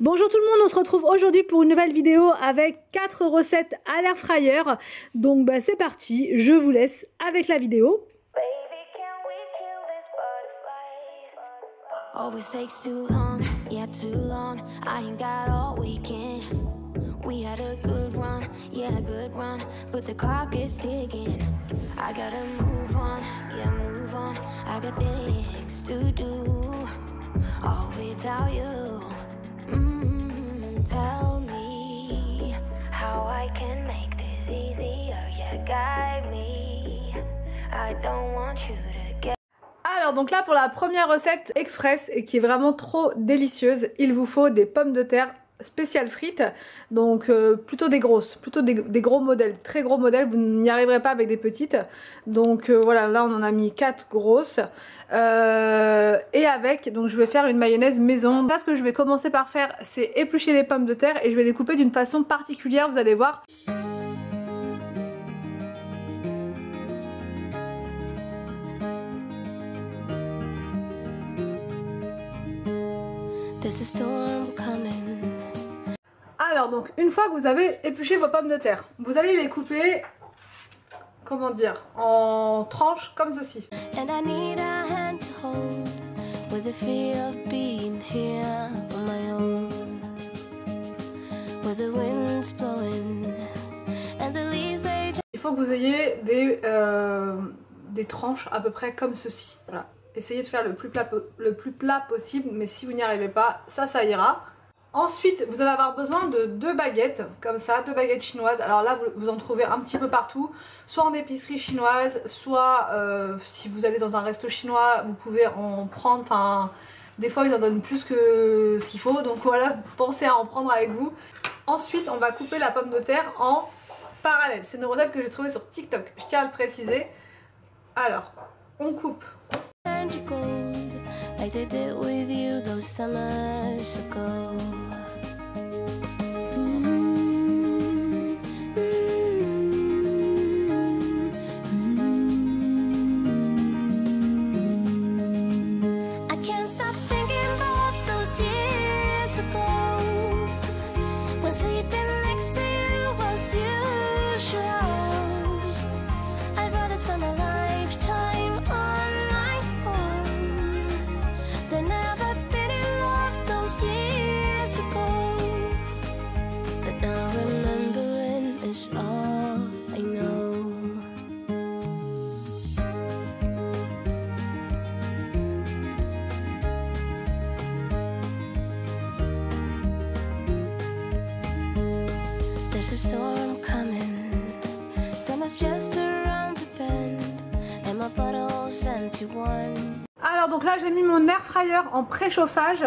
Bonjour tout le monde, on se retrouve aujourd'hui pour une nouvelle vidéo avec 4 recettes à l'air fryer. Donc c'est parti, je vous laisse avec la vidéo. Always takes too long, yeah too long. I ain't got all weekend. We had a good run, yeah good run, but the clock is ticking. I gotta move on, yeah move on. I got things to do, all without you. Tell me how I can make this easier, yeah guide me. I don't want you to get. Alors donc là pour la première recette express et qui est vraiment trop délicieuse, il vous faut des pommes de terre spéciales frites, donc plutôt des grosses, plutôt des gros modèles, très gros modèles, vous n'y arriverez pas avec des petites. Donc voilà, là on en a mis 4 grosses et avec, donc je vais faire une mayonnaise maison. Là ce que je vais commencer par faire, c'est éplucher les pommes de terre et je vais les couper d'une façon particulière, vous allez voir. There's a storm coming. Alors donc une fois que vous avez épluché vos pommes de terre, vous allez les couper, comment dire, en tranches comme ceci. And I need a hand to hold with the fear of being here on my own. With the wind's blowing and the leaves they... Il faut que vous ayez des tranches à peu près comme ceci. Voilà. Essayez de faire le plus plat possible, mais si vous n'y arrivez pas, ça ira. Ensuite, vous allez avoir besoin de 2 baguettes, comme ça, 2 baguettes chinoises. Alors là, vous en trouvez un petit peu partout, soit en épicerie chinoise, soit si vous allez dans un resto chinois, vous pouvez en prendre, enfin, des fois ils en donnent plus que ce qu'il faut, donc voilà, pensez à en prendre avec vous. Ensuite, on va couper la pomme de terre en parallèle. C'est une recette que j'ai trouvée sur TikTok, je tiens à le préciser. Alors, on coupe. Like they did with you those summers ago. I can't stop thinking about those years ago when sleeping next to you was usual. I'd rather spend a lifetime on my own than ever been in love those years ago. But now remembering is all I know. There's a storm coming, summer's just around the bend, and my bottle's empty one. Alors donc là j'ai mis mon air fryer en préchauffage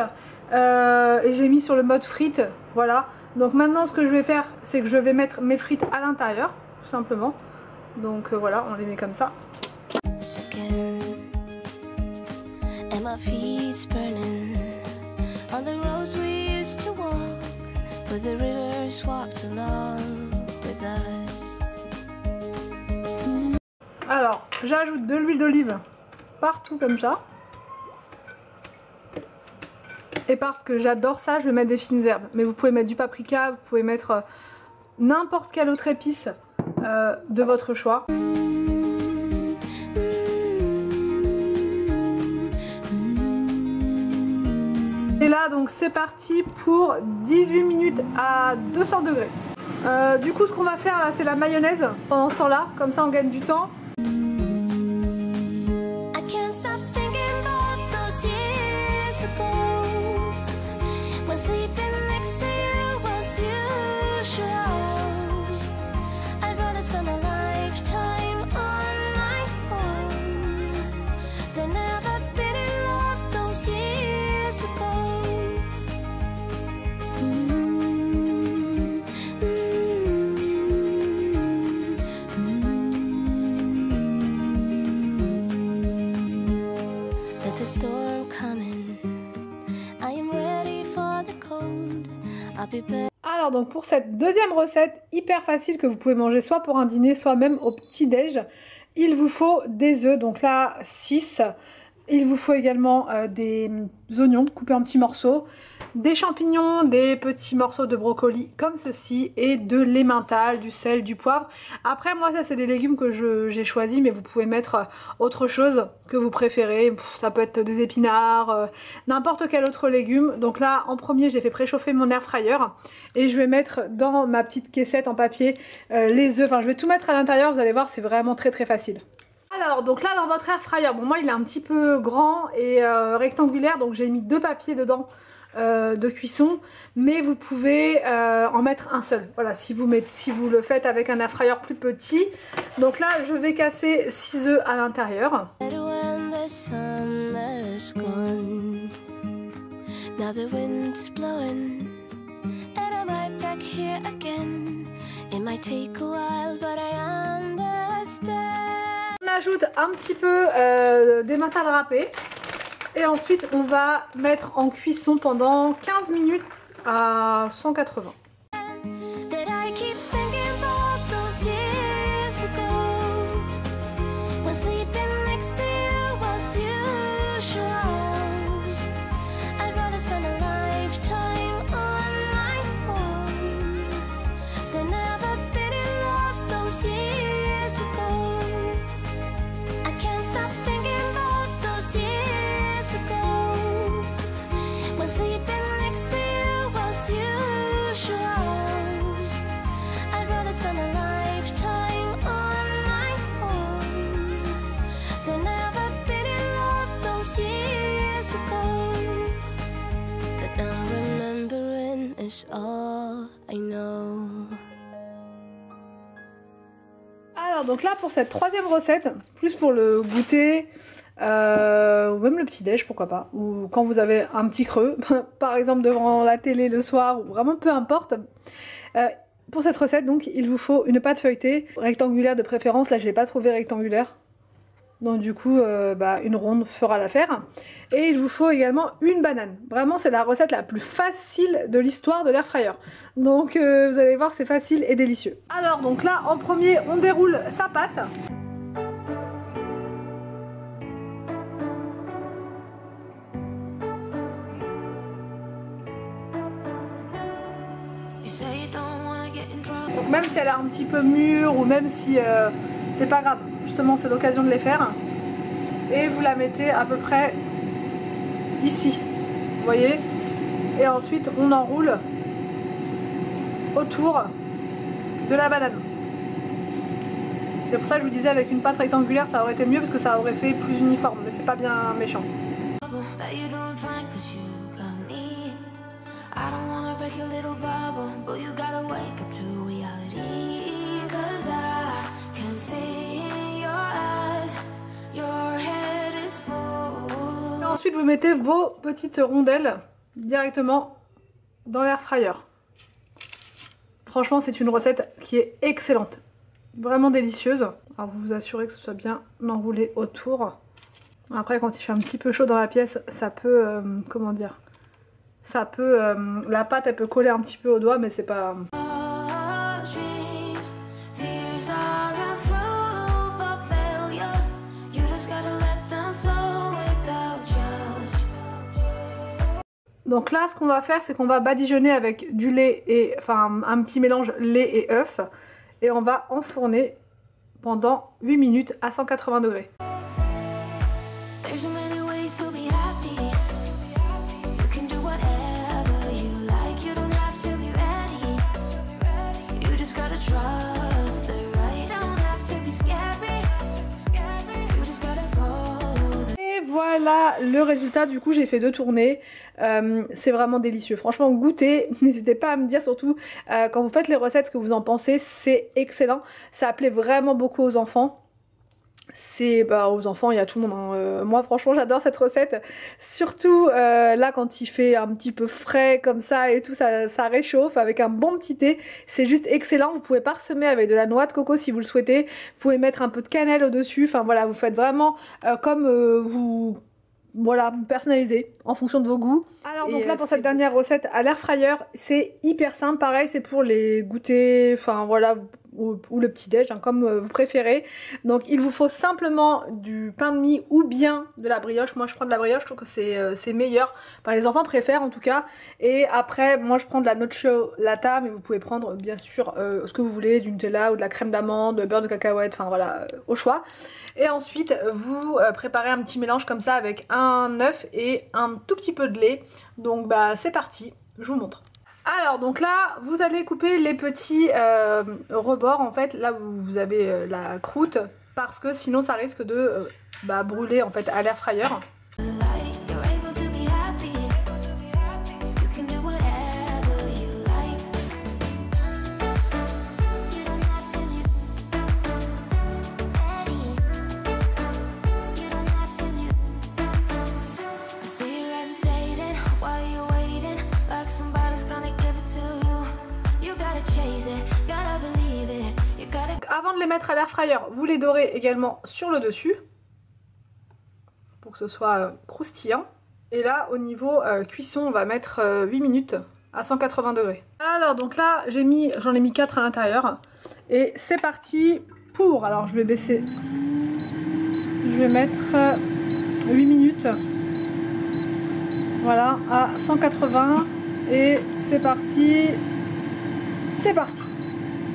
et j'ai mis sur le mode frites, voilà. Donc maintenant ce que je vais faire, c'est que je vais mettre mes frites à l'intérieur, tout simplement. Donc voilà, on les met comme ça. Second, and my feet's burning on the roads we used to walk, where the rivers walked along with us. Alors j'ajoute de l'huile d'olive partout comme ça. Et parce que j'adore ça, je vais mettre des fines herbes. Mais vous pouvez mettre du paprika, vous pouvez mettre n'importe quelle autre épice de votre choix. Et là donc c'est parti pour 18 minutes à 200 degrés. Du coup ce qu'on va faire là c'est la mayonnaise pendant ce temps là, comme ça on gagne du temps. Alors donc pour cette deuxième recette hyper facile que vous pouvez manger soit pour un dîner soit même au petit déj, il vous faut des œufs, donc là 6, Il vous faut également des oignons coupés en petits morceaux, des champignons, des petits morceaux de brocoli comme ceci et de l'emmental, du sel, du poivre. Après moi ça c'est des légumes que j'ai choisis, mais vous pouvez mettre autre chose que vous préférez. Ça peut être des épinards, n'importe quel autre légume. Donc là en premier j'ai fait préchauffer mon air fryer et je vais mettre dans ma petite caissette en papier les œufs. Enfin je vais tout mettre à l'intérieur, vous allez voir c'est vraiment très facile. Alors donc là dans votre air fryer, bon moi il est un petit peu grand et rectangulaire, donc j'ai mis 2 papiers dedans de cuisson, mais vous pouvez en mettre un seul. Voilà, si vous le faites avec un air fryer plus petit. Donc là je vais casser 6 œufs à l'intérieur. On ajoute un petit peu d'emmental râpé et ensuite on va mettre en cuisson pendant 15 minutes à 180. Alors donc là pour cette troisième recette, plus pour le goûter ou même le petit déj pourquoi pas, ou quand vous avez un petit creux par exemple devant la télé le soir, ou vraiment peu importe, pour cette recette donc il vous faut une pâte feuilletée rectangulaire de préférence. Là je l'ai pas trouvé rectangulaire, donc du coup une ronde fera l'affaire. Et il vous faut également une banane. Vraiment c'est la recette la plus facile de l'histoire de l'air fryer. Donc vous allez voir c'est facile et délicieux. Alors donc là en premier on déroule sa pâte. Donc même si elle est un petit peu mûre ou même si c'est pas grave, justement c'est l'occasion de les faire. Et vous la mettez à peu près ici, vous voyez. Et ensuite on enroule autour de la banane. C'est pour ça que je vous disais avec une pâte rectangulaire ça aurait été mieux parce que ça aurait fait plus uniforme, mais c'est pas bien méchant. Et ensuite vous mettez vos petites rondelles directement dans l'air fryer. Franchement c'est une recette qui est excellente, vraiment délicieuse. Alors vous vous assurez que ce soit bien enroulé autour. Après quand il fait un petit peu chaud dans la pièce, ça peut, comment dire, ça peut, la pâte elle peut coller un petit peu au doigt, mais c'est pas... Donc là ce qu'on va faire c'est qu'on va badigeonner avec du lait et enfin un petit mélange lait et œuf, et on va enfourner pendant 8 minutes à 180 degrés. Voilà le résultat. Du coup j'ai fait 2 tournées, c'est vraiment délicieux, franchement goûtez, n'hésitez pas à me dire surtout quand vous faites les recettes ce que vous en pensez, c'est excellent, ça plaît vraiment beaucoup aux enfants. C'est aux enfants, il y a tout le monde hein. Moi franchement j'adore cette recette, surtout là quand il fait un petit peu frais comme ça et tout, ça réchauffe avec un bon petit thé, c'est juste excellent. Vous pouvez parsemer avec de la noix de coco si vous le souhaitez, vous pouvez mettre un peu de cannelle au dessus, enfin voilà, vous faites vraiment comme vous... Voilà, personnalisé en fonction de vos goûts. Alors donc là pour cette dernière recette à l'air fryer, c'est hyper simple, pareil c'est pour les goûter, enfin voilà, ou le petit-déj, hein, comme vous préférez. Donc il vous faut simplement du pain de mie ou bien de la brioche. Moi je prends de la brioche, je trouve que c'est meilleur. Enfin les enfants préfèrent en tout cas. Et après moi je prends de la nocciolata, mais vous pouvez prendre bien sûr ce que vous voulez, du Nutella ou de la crème d'amande, beurre de cacahuète, enfin voilà, au choix. Et ensuite vous préparez un petit mélange comme ça avec un œuf et un tout petit peu de lait. Donc bah c'est parti, je vous montre. Alors donc là vous allez couper les petits rebords en fait, là où vous avez la croûte, parce que sinon ça risque de brûler en fait à l'air fryer. Avant de les mettre à l'air fryer, vous les dorez également sur le dessus pour que ce soit croustillant. Et là au niveau cuisson on va mettre 8 minutes à 180 degrés. Alors donc là j'en ai mis 4 à l'intérieur et c'est parti pour, alors je vais baisser, je vais mettre 8 minutes voilà à 180 et c'est parti, c'est parti.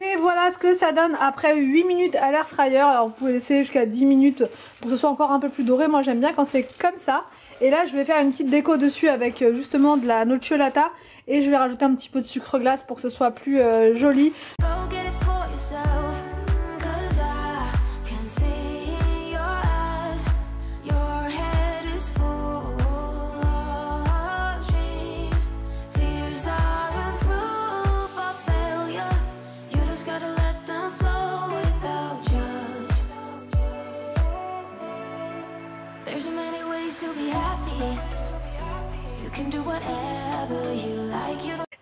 Et voilà ce que ça donne après 8 minutes à l'air fryer. Alors vous pouvez laisser jusqu'à 10 minutes pour que ce soit encore un peu plus doré. Moi j'aime bien quand c'est comme ça. Et là je vais faire une petite déco dessus avec justement de la nocciolata. Et je vais rajouter un petit peu de sucre glace pour que ce soit plus joli.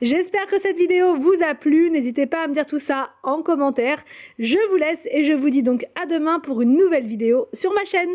J'espère que cette vidéo vous a plu, n'hésitez pas à me dire tout ça en commentaire. Je vous laisse et je vous dis donc à demain pour une nouvelle vidéo sur ma chaîne.